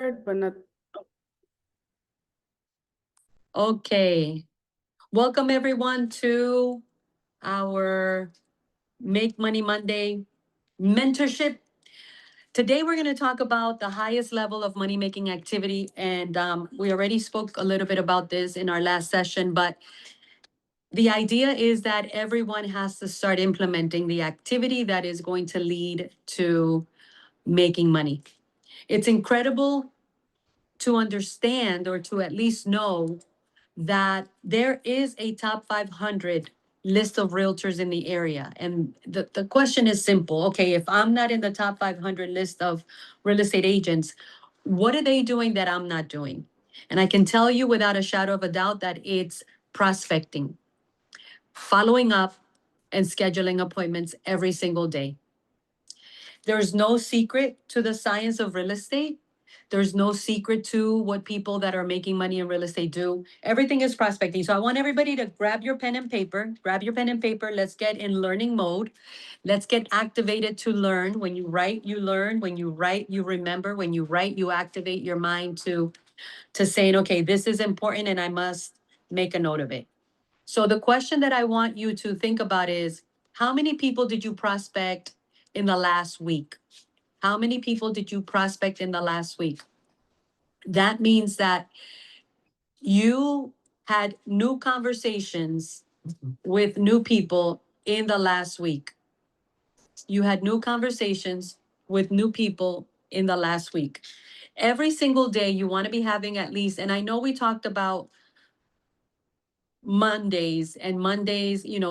but not. Okay. Welcome everyone to our Make Money Monday mentorship. Today we're going to talk about the highest level of money making activity. And we already spoke a little bit about this in our last session, but the idea is that everyone has to start implementing the activity that is going to lead to making money. It's incredible to understand or to at least know that there is a top 500 list of realtors in the area. And the question is simple. Okay, if I'm not in the top 500 list of real estate agents, what are they doing that I'm not doing? And I can tell you without a shadow of a doubt that it's prospecting, following up, and scheduling appointments every single day. There's no secret to the science of real estate. There's no secret to what people that are making money in real estate do. Everything is prospecting. So I want everybody to grab your pen and paper. Grab your pen and paper. Let's get in learning mode. Let's get activated to learn. When you write, you learn. When you write, you remember. When you write, you activate your mind to saying, okay, this is important and I must make a note of it. So the question that I want you to think about is, how many people did you prospect in the last week? How many people did you prospect in the last week? That means that you had new conversations with new people in the last week. You had new conversations with new people in the last week. Every single day, you want to be having at least, and I know we talked about Mondays,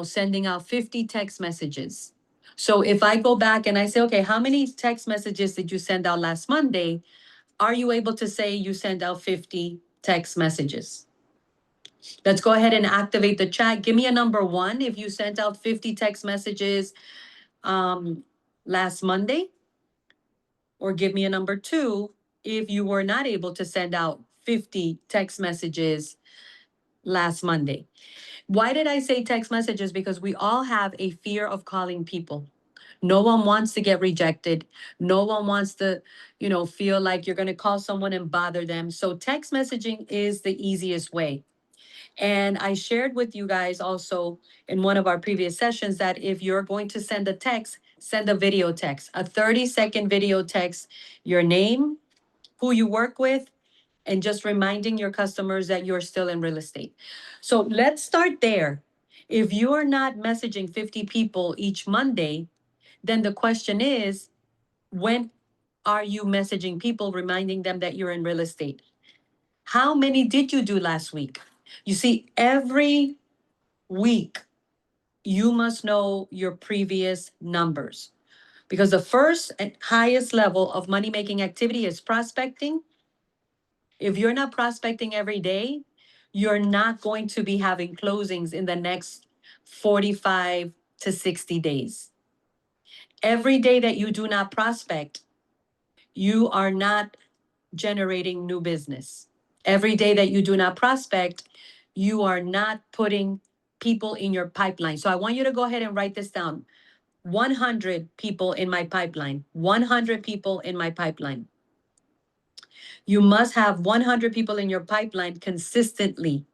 sending out 50 text messages. So if I go back and I say, okay, how many text messages did you send out last Monday? Are you able to say you sent out 50 text messages? Let's go ahead and activate the chat. Give me a number one if you sent out 50 text messages um, last Monday, or give me a number two if you were not able to send out 50 text messages last Monday. Why did I say text messages? Because we all have a fear of calling people. No one wants to get rejected. No one wants to, feel like you're going to call someone and bother them. So text messaging is the easiest way. And I shared with you guys also in one of our previous sessions that if you're going to send a text, send a video text, a 30-second video text, your name, who you work with, and just reminding your customers that you're still in real estate. So let's start there. If you're not messaging 50 people each Monday, then the question is, when are you messaging people, reminding them that you're in real estate? How many did you do last week? You see, every week, you must know your previous numbers because the first and highest level of money making activity is prospecting. If you're not prospecting every day, you're not going to be having closings in the next 45 to 60 days. Every day that you do not prospect, you are not generating new business. Every day that you do not prospect, you are not putting people in your pipeline. So I want you to go ahead and write this down. 100 people in my pipeline. 100 people in my pipeline. You must have 100 people in your pipeline consistently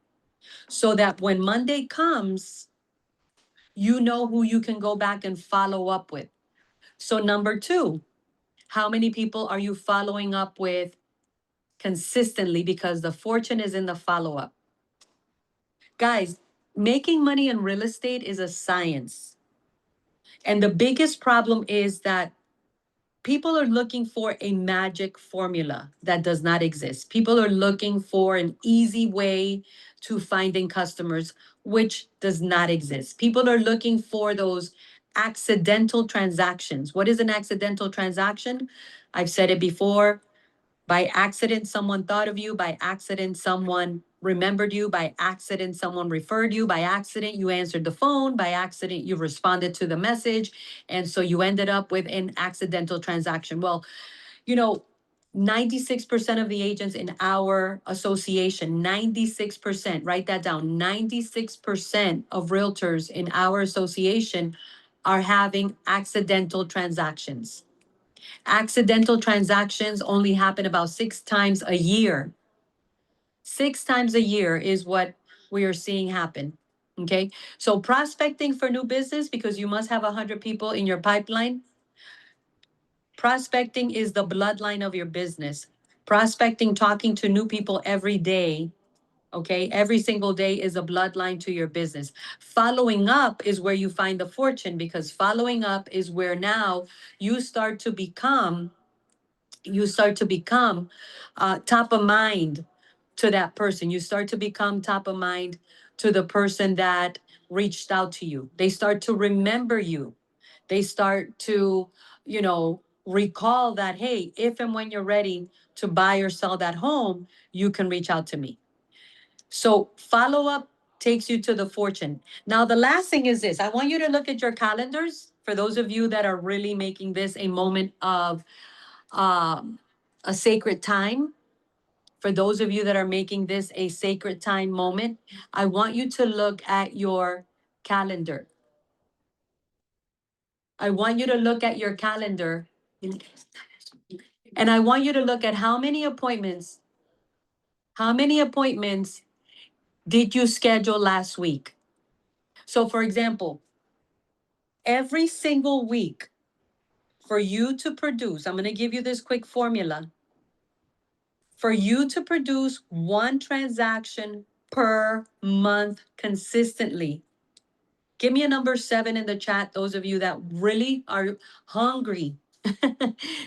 so that when Monday comes, you know who you can go back and follow up with. So, number two, how many people are you following up with consistently? Because the fortune is in the follow up. Guys, making money in real estate is a science. And the biggest problem is that people are looking for a magic formula that does not exist. People are looking for an easy way to finding customers, which does not exist. People are looking for those accidental transactions. What is an accidental transaction? I've said it before. By accident, someone thought of you. By accident, someone remembered you. By accident, someone referred you. By accident, you answered the phone. By accident, you responded to the message. And so you ended up with an accidental transaction. Well, you know, 96% of the agents in our association, 96%, write that down, 96% of realtors in our association are having accidental transactions. Accidental transactions only happen about 6 times a year. 6 times a year is what we are seeing happen. Okay. So prospecting for new business, because you must have 100 people in your pipeline. Prospecting is the bloodline of your business. Prospecting, talking to new people every day, okay, every single day is a bloodline to your business. Following up is where you find the fortune, because following up is where now you start to become top of mind to that person. You start to become top of mind to the person that reached out to you. They start to remember you. They start to, recall that, hey, if and when you're ready to buy or sell that home, you can reach out to me. So follow up takes you to the fortune. Now, the last thing is this. I want you to look at your calendars for those of you that are really making this a moment of um, a sacred time. For those of you that are making this a sacred time moment, I want you to look at your calendar. I want you to look at your calendar, and I want you to look at how many appointments did you schedule last week? So for example, every single week for you to produce, I'm going to give you this quick formula. For you to produce one transaction per month consistently. Give me a number 7 in the chat, those of you that really are hungry.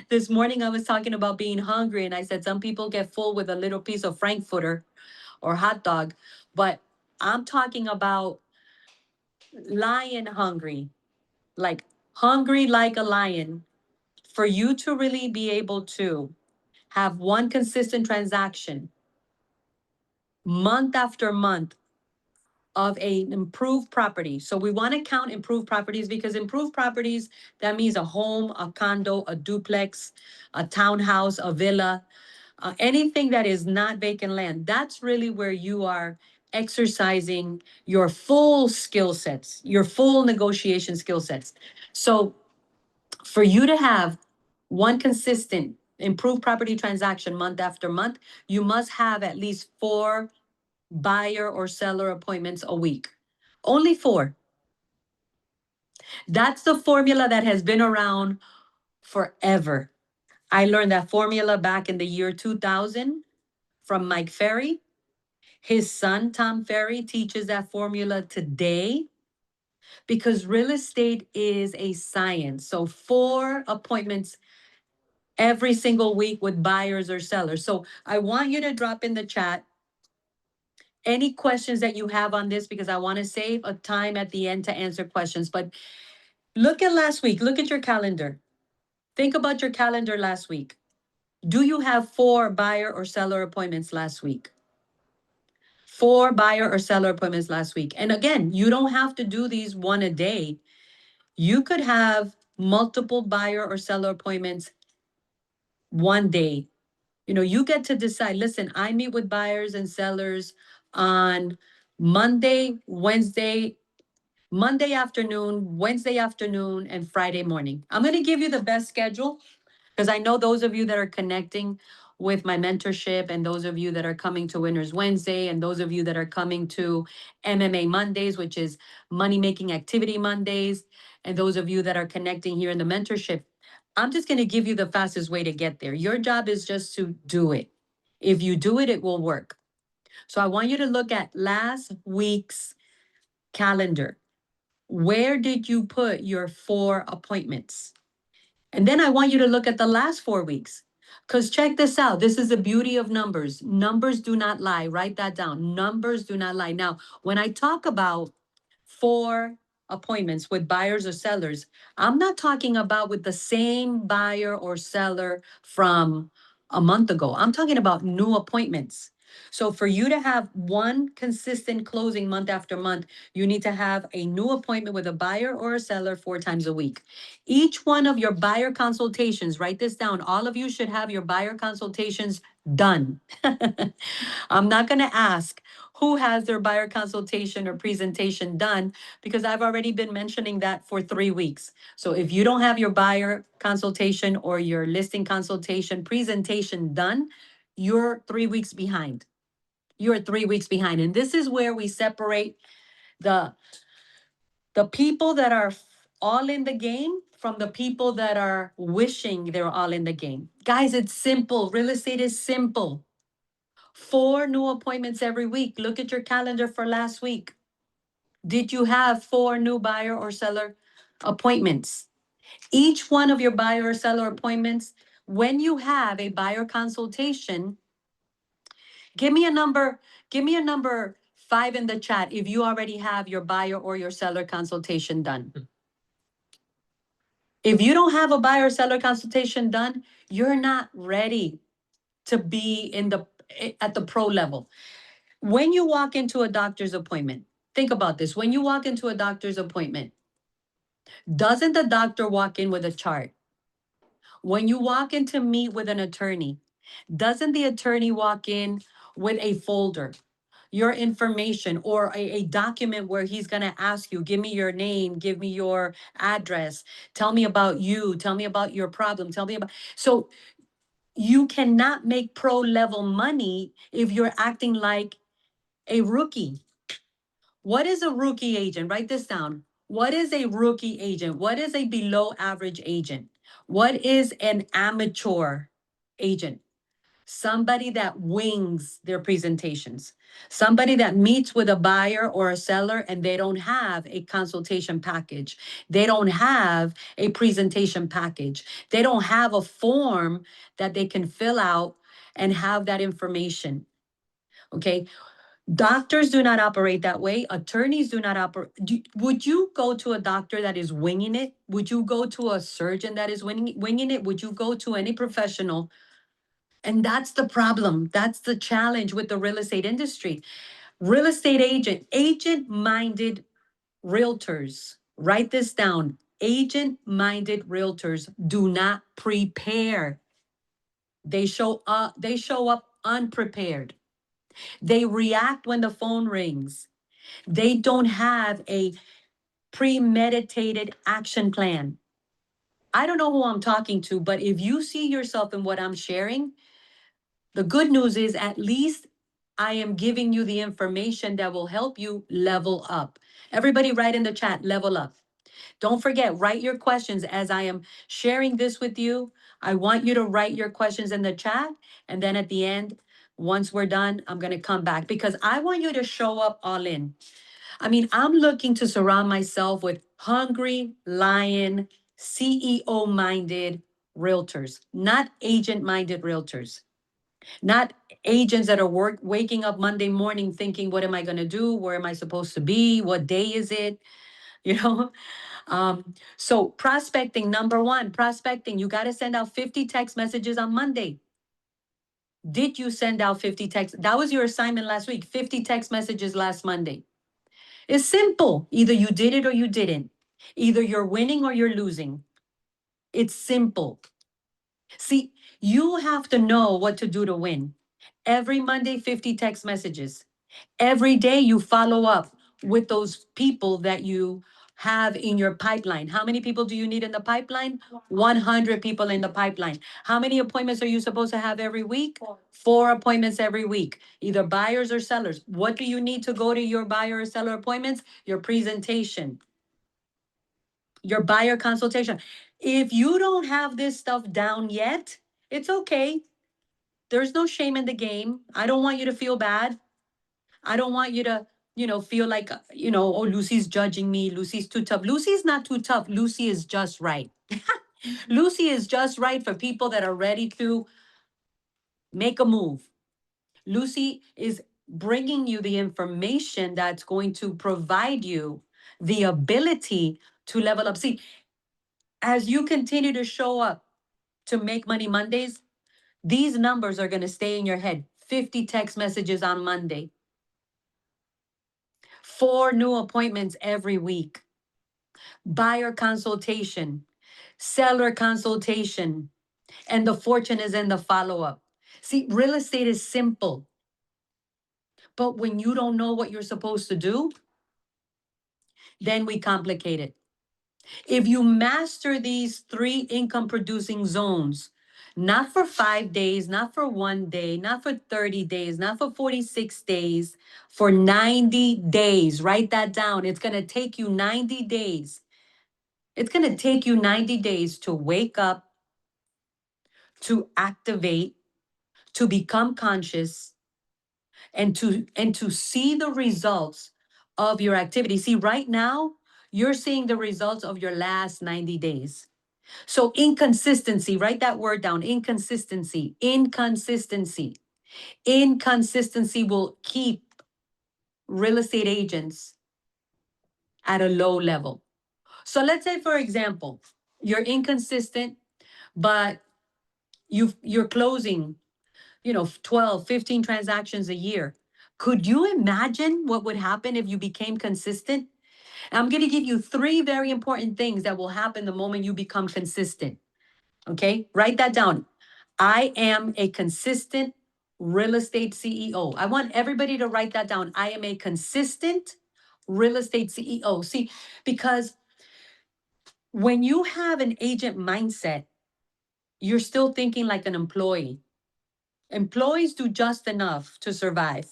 This morning I was talking about being hungry, and I said some people get full with a little piece of frankfurter or hot dog, but I'm talking about lion hungry, like hungry like a lion. For you to really be able to have one consistent transaction month after month of a improved property. So we want to count improved properties, because improved properties, that means a home, a condo, a duplex, a townhouse, a villa, anything that is not vacant land. That's really where you are exercising your full skill sets, your full negotiation skill sets. So for you to have one consistent improved property transaction month after month, you must have at least 4 buyer or seller appointments a week. Only 4. That's the formula that has been around forever. I learned that formula back in the year 2000 from Mike Ferry. His son, Tom Ferry, teaches that formula today, because real estate is a science. So 4 appointments every single week with buyers or sellers. So I want you to drop in the chat any questions that you have on this, because I want to save a time at the end to answer questions. But look at last week. Look at your calendar. Think about your calendar last week. Do you have 4 buyer or seller appointments last week? 4 buyer or seller appointments last week. And again, you don't have to do these one a day. You could have multiple buyer or seller appointments one day. You get to decide. Listen, I meet with buyers and sellers on Monday afternoon, Wednesday afternoon, and Friday morning. I'm going to give you the best schedule, because I know those of you that are connecting with my mentorship, and those of you that are coming to Winners Wednesday, and those of you that are coming to MMA Mondays, which is Money Making Activity Mondays, and those of you that are connecting here in the mentorship, I'm just going to give you the fastest way to get there. Your job is just to do it. If you do it, it will work. So I want you to look at last week's calendar. Where did you put your 4 appointments? And then I want you to look at the last 4 weeks. Because check this out. This is the beauty of numbers. Numbers do not lie. Write that down. Numbers do not lie. Now, when I talk about 4 appointments with buyers or sellers, I'm not talking about with the same buyer or seller from a month ago. I'm talking about new appointments. So for you to have one consistent closing month after month, you need to have a new appointment with a buyer or a seller 4 times a week. Each one of your buyer consultations, write this down. All of you should have your buyer consultations done. I'm not going to ask who has their buyer consultation or presentation done, because I've already been mentioning that for 3 weeks. So if you don't have your buyer consultation or your listing consultation presentation done, you're 3 weeks behind. You're 3 weeks behind. And this is where we separate the people that are all in the game from the people that are wishing they're all in the game. Guys, it's simple. Real estate is simple. 4 new appointments every week. Look at your calendar for last week. Did you have 4 new buyer or seller appointments? Each one of your buyer or seller appointments, when you have a buyer consultation, give me a number, give me a number 5 in the chat if you already have your buyer or your seller consultation done. If you don't have a buyer or seller consultation done, you're not ready to be at the pro level. When you walk into a doctor's appointment, think about this. When you walk into a doctor's appointment, doesn't the doctor walk in with a chart? When you walk in to meet with an attorney, doesn't the attorney walk in with a folder, your information, or a document where he's going to ask you, give me your name, give me your address, tell me about you, tell me about your problem, tell me about. So you cannot make pro level money if you're acting like a rookie. What is a rookie agent? Write this down. What is a rookie agent? What is a below average agent? What is an amateur agent? Somebody that wings their presentations, somebody that meets with a buyer or a seller and they don't have a consultation package. They don't have a presentation package. They don't have a form that they can fill out and have that information. Okay. Doctors do not operate that way. Attorneys do not operate. Would you go to a doctor that is winging it? Would you go to a surgeon that is winging it? Would you go to any professional? And that's the problem. That's the challenge with the real estate industry. Real estate agent-minded realtors. Write this down. Agent-minded realtors do not prepare. They show up unprepared. They react when the phone rings. They don't have a premeditated action plan. I don't know who I'm talking to, but if you see yourself in what I'm sharing, the good news is at least I am giving you the information that will help you level up. Everybody write in the chat, level up. Don't forget, write your questions as I am sharing this with you. I want you to write your questions in the chat. And then at the end, once we're done, I'm going to come back because I want you to show up all in. I mean, I'm looking to surround myself with hungry, lion, CEO minded realtors, not agent minded realtors, not agents that are waking up Monday morning thinking, what am I going to do? Where am I supposed to be? What day is it? You know? So prospecting, number one, prospecting, you got to send out 50 text messages on Monday. Did you send out 50 texts? That was your assignment last week, 50 text messages last Monday. It's simple. Either you did it or you didn't. Either you're winning or you're losing. It's simple. See, you have to know what to do to win. Every Monday, 50 text messages. Every day you follow up with those people that you have in your pipeline. How many people do you need in the pipeline? 100 people in the pipeline. How many appointments are you supposed to have every week? 4 appointments every week, either buyers or sellers. What do you need to go to your buyer or seller appointments? Your presentation, your buyer consultation. If you don't have this stuff down yet, it's okay. There's no shame in the game. I don't want you to feel bad. I don't want you to, feel like, oh, Lucy's judging me. Lucy's too tough. Lucy's not too tough. Lucy is just right. Lucy is just right for people that are ready to make a move. Lucy is bringing you the information that's going to provide you the ability to level up. See, as you continue to show up to Make Money Mondays, these numbers are going to stay in your head. 50 text messages on Monday. 4 new appointments every week. Buyer consultation, seller consultation, and the fortune is in the follow-up. See, real estate is simple. But when you don't know what you're supposed to do, then we complicate it. If you master these three income producing zones, not for 5 days, not for 1 day, not for 30 days, not for 46 days, for 90 days, write that down. It's going to take you 90 days. It's going to take you 90 days to wake up, to activate, to become conscious, and to see the results of your activity. See, right now, you're seeing the results of your last 90 days. So inconsistency, write that word down, inconsistency, inconsistency. Inconsistency will keep real estate agents at a low level. So let's say, for example, you're inconsistent, but you're closing, 12, 15 transactions a year. Could you imagine what would happen if you became consistent? I'm going to give you three very important things that will happen the moment you become consistent. Okay, write that down. I am a consistent real estate CEO. I want everybody to write that down. I am a consistent real estate CEO. See, because when you have an agent mindset, you're still thinking like an employee. Employees do just enough to survive.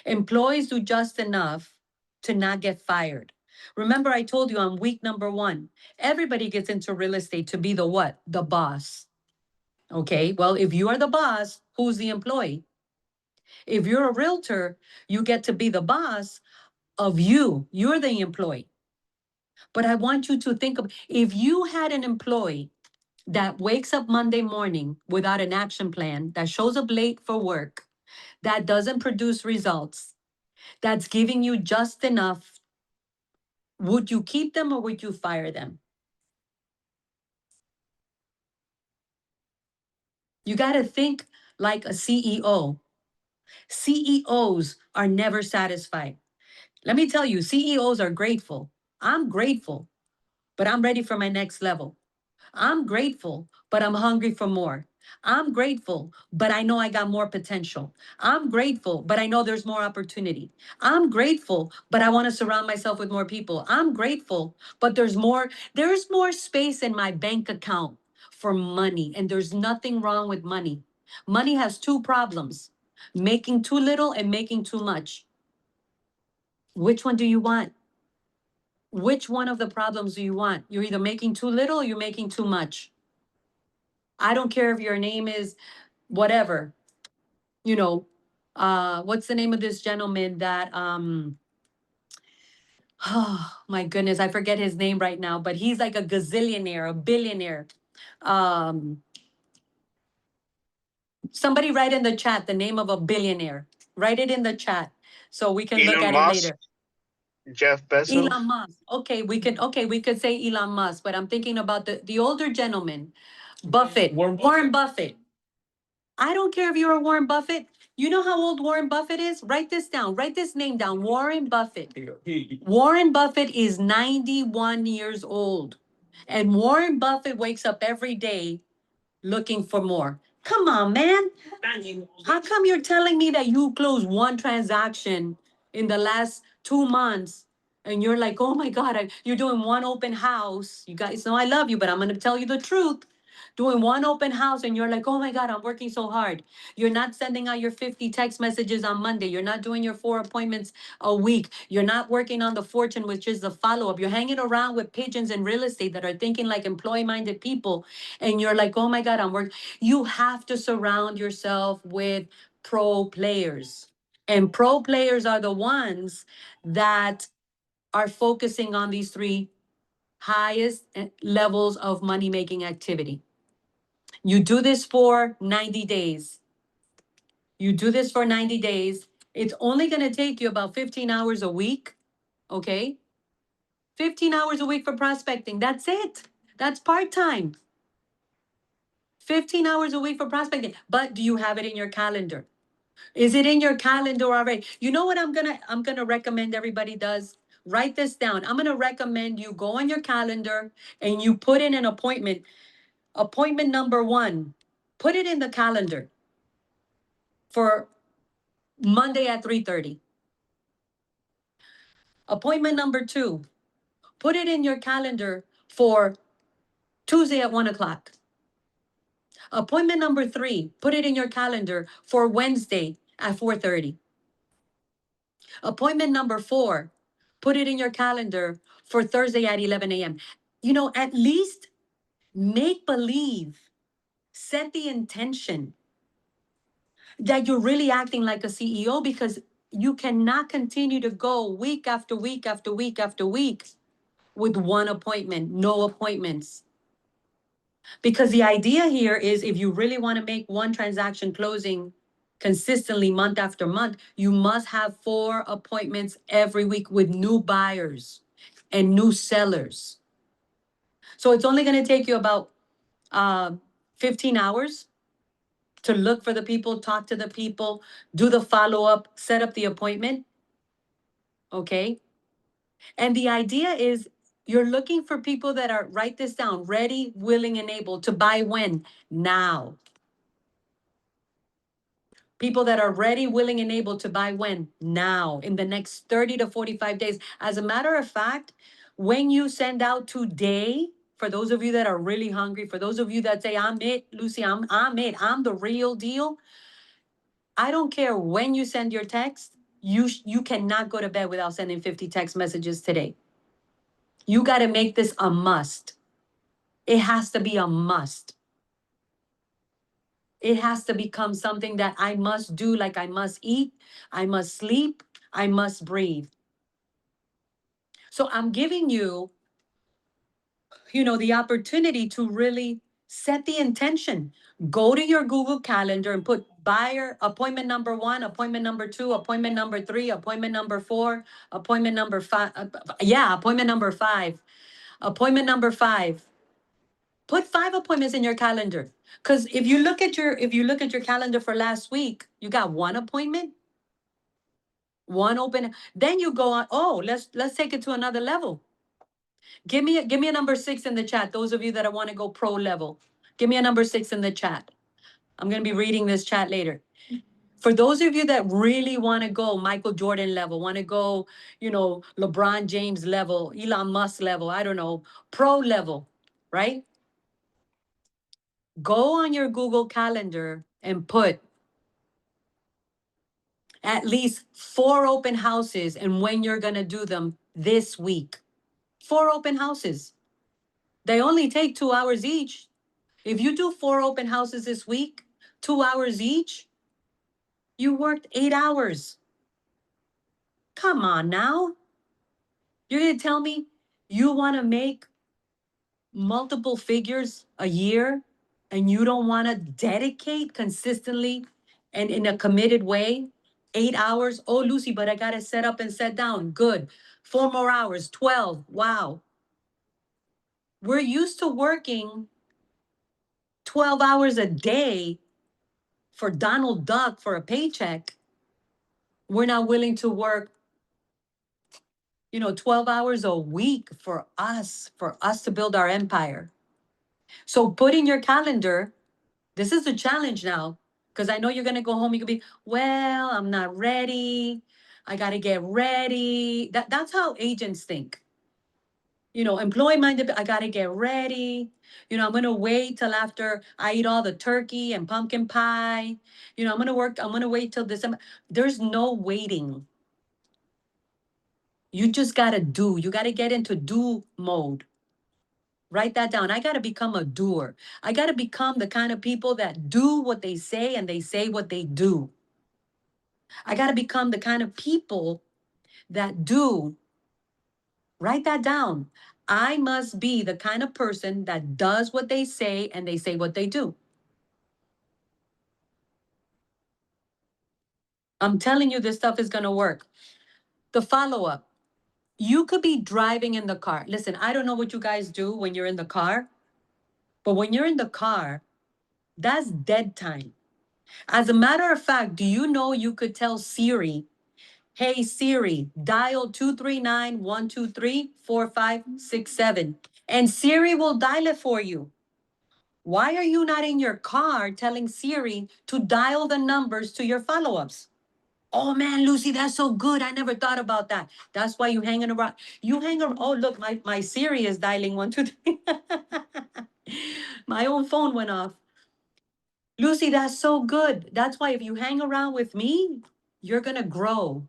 Employees do just enough to not get fired. Remember, I told you on week number 1, everybody gets into real estate to be the what? The boss. Okay, well, if you are the boss, who's the employee? If you're a realtor, you get to be the boss of you. You're the employee. But I want you to think of, if you had an employee that wakes up Monday morning without an action plan, that shows up late for work, that doesn't produce results, that's giving you just enough, would you keep them or would you fire them? You got to think like a CEO. CEOs are never satisfied. Let me tell you, CEOs are grateful. I'm grateful, but I'm ready for my next level. I'm grateful, but I'm hungry for more. I'm grateful, but I know I got more potential. I'm grateful, but I know there's more opportunity. I'm grateful, but I want to surround myself with more people. I'm grateful, but there's more space in my bank account for money, and there's nothing wrong with money. Money has two problems: making too little and making too much. Which one do you want? Which one of the problems do you want? You're either making too little or you're making too much. I don't care if your name is whatever, you know, what's the name of this gentleman that, oh my goodness, I forget his name right now, but he's like a gazillionaire, a billionaire. Um, Somebody write in the chat the name of a billionaire. Write it in the chat so we can look Elon at it Musk, later. Jeff Bezos. Elon Musk. Okay, we could say Elon Musk, but I'm thinking about the older gentleman, Buffett, Warren Buffett. I don't care if you're a Warren Buffett. You know how old Warren Buffett is? Write this down. Write this name down. Warren Buffett. Warren Buffett is 91 years old. And Warren Buffett wakes up every day looking for more. Come on, man. How come you're telling me that you closed one transaction in the last 2 months? And you're like, oh my God, you're doing one open house. You guys know I love you, but I'm going to tell you the truth. Doing one open house, and you're like, oh my God, I'm working so hard. You're not sending out your 50 text messages on Monday. You're not doing your 4 appointments a week. You're not working on the fortune, which is the follow up. You're hanging around with pigeons in real estate that are thinking like employee minded people. And you're like, oh my God, I'm working. You have to surround yourself with pro players. And pro players are the ones that are focusing on these three highest levels of money making activity. You do this for 90 days. You do this for 90 days. It's only going to take you about 15 hours a week. Okay. 15 hours a week for prospecting. That's it. That's part time. 15 hours a week for prospecting. But do you have it in your calendar? Is it in your calendar already? You know what I'm gonna recommend everybody does? Write this down. I'm gonna recommend you go on your calendar and you put in an appointment. Appointment number 1. Put it in the calendar for Monday at 3:30. Appointment number 2, put it in your calendar for Tuesday at 1 o'clock. Appointment number 3, put it in your calendar for Wednesday at 4:30. Appointment number 4, put it in your calendar for Thursday at 11 a.m. At least make believe, set the intention that you're really acting like a CEO, because you cannot continue to go week after week after week after week with one appointment, no appointments. Because the idea here is, if you really want to make one transaction closing consistently month after month, you must have 4 appointments every week with new buyers and new sellers. So it's only going to take you about 15 hours to look for the people, talk to the people, do the follow-up, set up the appointment. Okay. And the idea is, you're looking for people that are, write this down, ready, willing, and able to buy when? Now. People that are ready, willing, and able to buy when? Now, in the next 30 to 45 days. As a matter of fact, when you send out today, for those of you that are really hungry, for those of you that say, I'm it, Lucy, I'm it, I'm the real deal. I don't care when you send your text, you cannot go to bed without sending 50 text messages today. You got to make this a must. It has to be a must. It has to become something that I must do, like I must eat, I must sleep, I must breathe. So I'm giving you, the opportunity to really set the intention. Go to your Google Calendar and put buyer appointment number 1, appointment number 2, appointment number 3, appointment number 4, appointment number 5. Appointment number 5. Appointment number 5. Put 5 appointments in your calendar. Because if you look at your calendar for last week, you got 1 appointment, 1 open. Then you go on, oh, let's take it to another level. Give me a number 6 in the chat. Those of you that want to go pro level, give me a number 6 in the chat. I'm going to be reading this chat later. For those of you that really want to go Michael Jordan level, want to go, LeBron James level, Elon Musk level, I don't know, pro level, right? Go on your Google Calendar and put at least 4 open houses and when you're going to do them this week. 4 open houses. They only take 2 hours each. If you do 4 open houses this week, 2 hours each, you worked 8 hours. Come on now. You're going to tell me you want to make multiple figures a year and you don't want to dedicate consistently and in a committed way 8 hours? Oh, Lucy, but I got to set up and set down. Good. 4 more hours, 12. Wow. We're used to working 12 hours a day for Donald Duck for a paycheck. We're not willing to work 12 hours a week for us to build our empire. So put in your calendar, this is a challenge now, because I know you're going to go home. You could be, well, I'm not ready. I got to get ready. That's how agents think. Employee minded, I got to get ready. I'm going to wait till after I eat all the turkey and pumpkin pie. I'm going to wait till December. There's no waiting. You just got to do. You got to get into do mode. Write that down. I got to become a doer. I got to become the kind of people that do what they say and they say what they do. I got to become the kind of people that do. Write that down. I must be the kind of person that does what they say and they say what they do. I'm telling you, this stuff is going to work. The follow-up. You could be driving in the car. Listen, I don't know what you guys do when you're in the car, but when you're in the car, that's dead time. As a matter of fact, do you know you could tell Siri, hey Siri, dial 239-123-4567, and Siri will dial it for you. Why are you not in your car telling Siri to dial the numbers to your follow-ups? Oh man, Lucy, that's so good. I never thought about that. That's why you hanging around. You hang around. Oh, look, my Siri is dialing 123. My own phone went off. Lucy, that's so good. That's why if you hang around with me, you're gonna grow.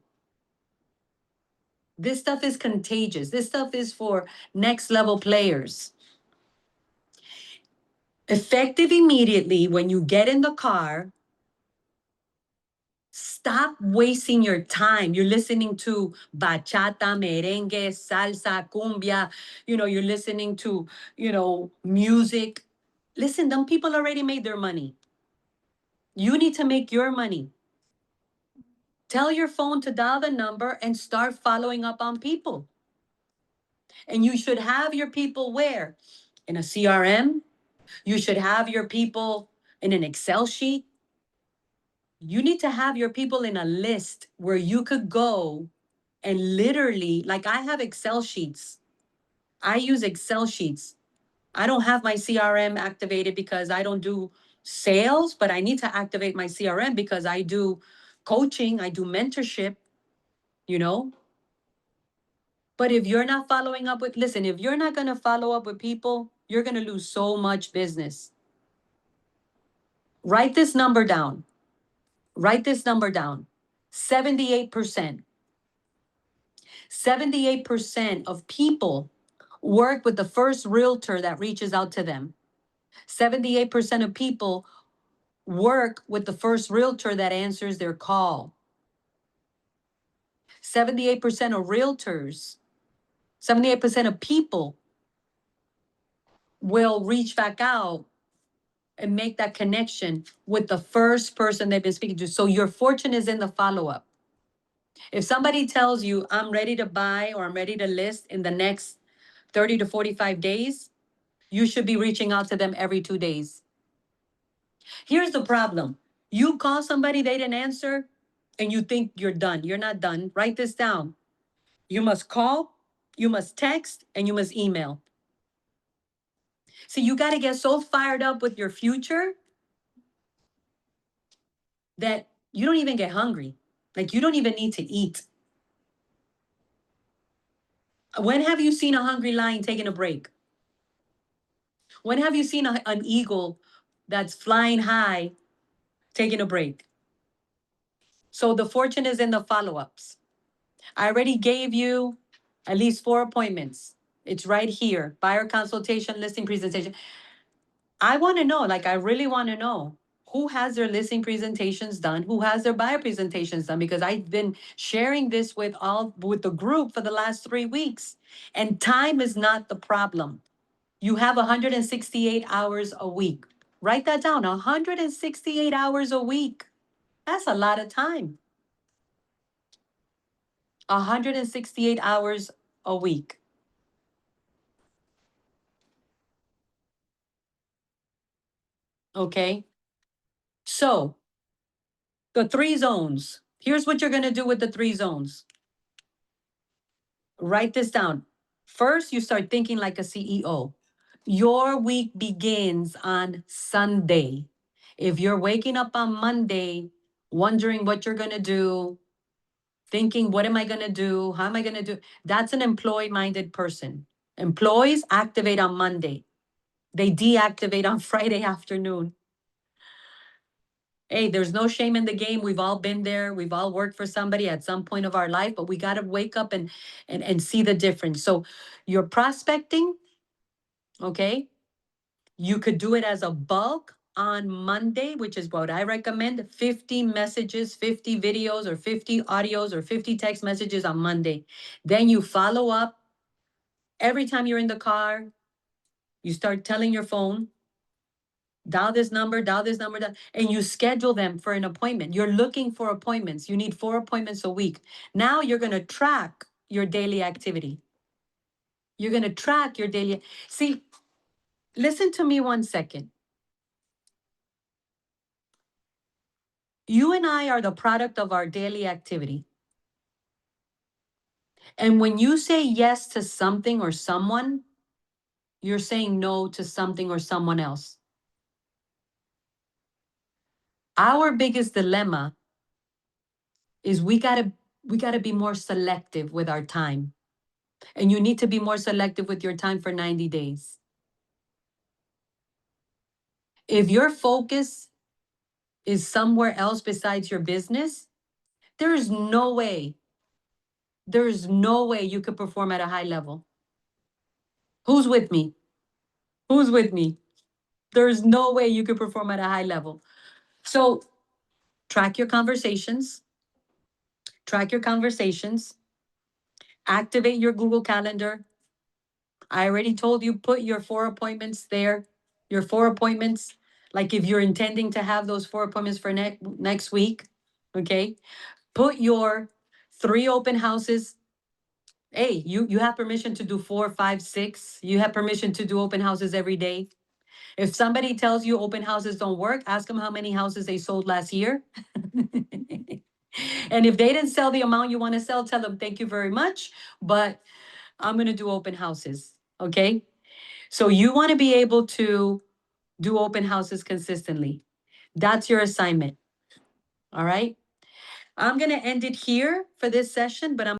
This stuff is contagious. This stuff is for next level players. Effective immediately when you get in the car, stop wasting your time. You're listening to bachata, merengue, salsa, cumbia. You're listening to, music. Listen, them people already made their money. You need to make your money. Tell your phone to dial the number and start following up on people. And you should have your people where? In a CRM. You should have your people in an Excel sheet. You need to have your people in a list where you could go and literally, like I have Excel sheets. I use Excel sheets. I don't have my CRM activated because I don't do sales, but I need to activate my CRM because I do coaching, I do mentorship, you know? But if you're not following up with, listen, if you're not going to follow up with people, you're going to lose so much business. Write this number down. Write this number down. 78%. 78% of people work with the first realtor that reaches out to them. 78% of people work with the first realtor that answers their call. 78% of realtors, 78% of people will reach back out and make that connection with the first person they've been speaking to. So your fortune is in the follow up. If somebody tells you, I'm ready to buy or I'm ready to list in the next 30 to 45 days, you should be reaching out to them every 2 days. Here's the problem. You call somebody, they didn't answer, and you think you're done. You're not done. Write this down. You must call, you must text, and you must email. See, you got to get so fired up with your future that you don't even get hungry. Like you don't even need to eat. When have you seen a hungry lion taking a break? When have you seen an eagle that's flying high taking a break? So the fortune is in the follow ups. I already gave you at least 4 appointments. It's right here, buyer consultation, listing presentation. I want to know, like, I really want to know who has their listing presentations done, who has their buyer presentations done, because I've been sharing this with the group for the last 3 weeks. And time is not the problem. You have 168 hours a week. Write that down, 168 hours a week. That's a lot of time. 168 hours a week. Okay. So the 3 zones. Here's what you're going to do with the 3 zones. Write this down. First, you start thinking like a CEO. Your week begins on Sunday. If you're waking up on Monday, wondering what you're going to do, thinking, what am I going to do? How am I going to do? That's an employee minded person. Employees activate on Monday, they deactivate on Friday afternoon. Hey, there's no shame in the game. We've all been there. We've all worked for somebody at some point of our life, but we got to wake up and see the difference. So you're prospecting, okay? You could do it as a bulk on Monday, which is what I recommend. 50 messages, 50 videos, or 50 audios, or 50 text messages on Monday. Then you follow up every time you're in the car. You start telling your phone, dial this number, and you schedule them for an appointment. You're looking for appointments. You need 4 appointments a week. Now you're going to track your daily activity. You're going to track your daily. See, listen to me 1 second. You and I are the product of our daily activity. And when you say yes to something or someone, you're saying no to something or someone else. Our biggest dilemma is we gotta be more selective with our time. And you need to be more selective with your time for 90 days. If your focus is somewhere else besides your business, there's no way, there's no way you could perform at a high level. Who's with me? Who's with me? There's no way you could perform at a high level. So track your conversations, track your conversations, activate your Google Calendar. I already told you, put your 4 appointments there, your 4 appointments. Like if you're intending to have those 4 appointments for next week, okay? Put your 3 open houses. Hey, you have permission to do 4, 5, 6. You have permission to do open houses every day. If somebody tells you open houses don't work, ask them how many houses they sold last year. And if they didn't sell the amount you want to sell, tell them thank you very much, but I'm going to do open houses. Okay. So you want to be able to do open houses consistently. That's your assignment. All right. I'm going to end it here for this session, but I'm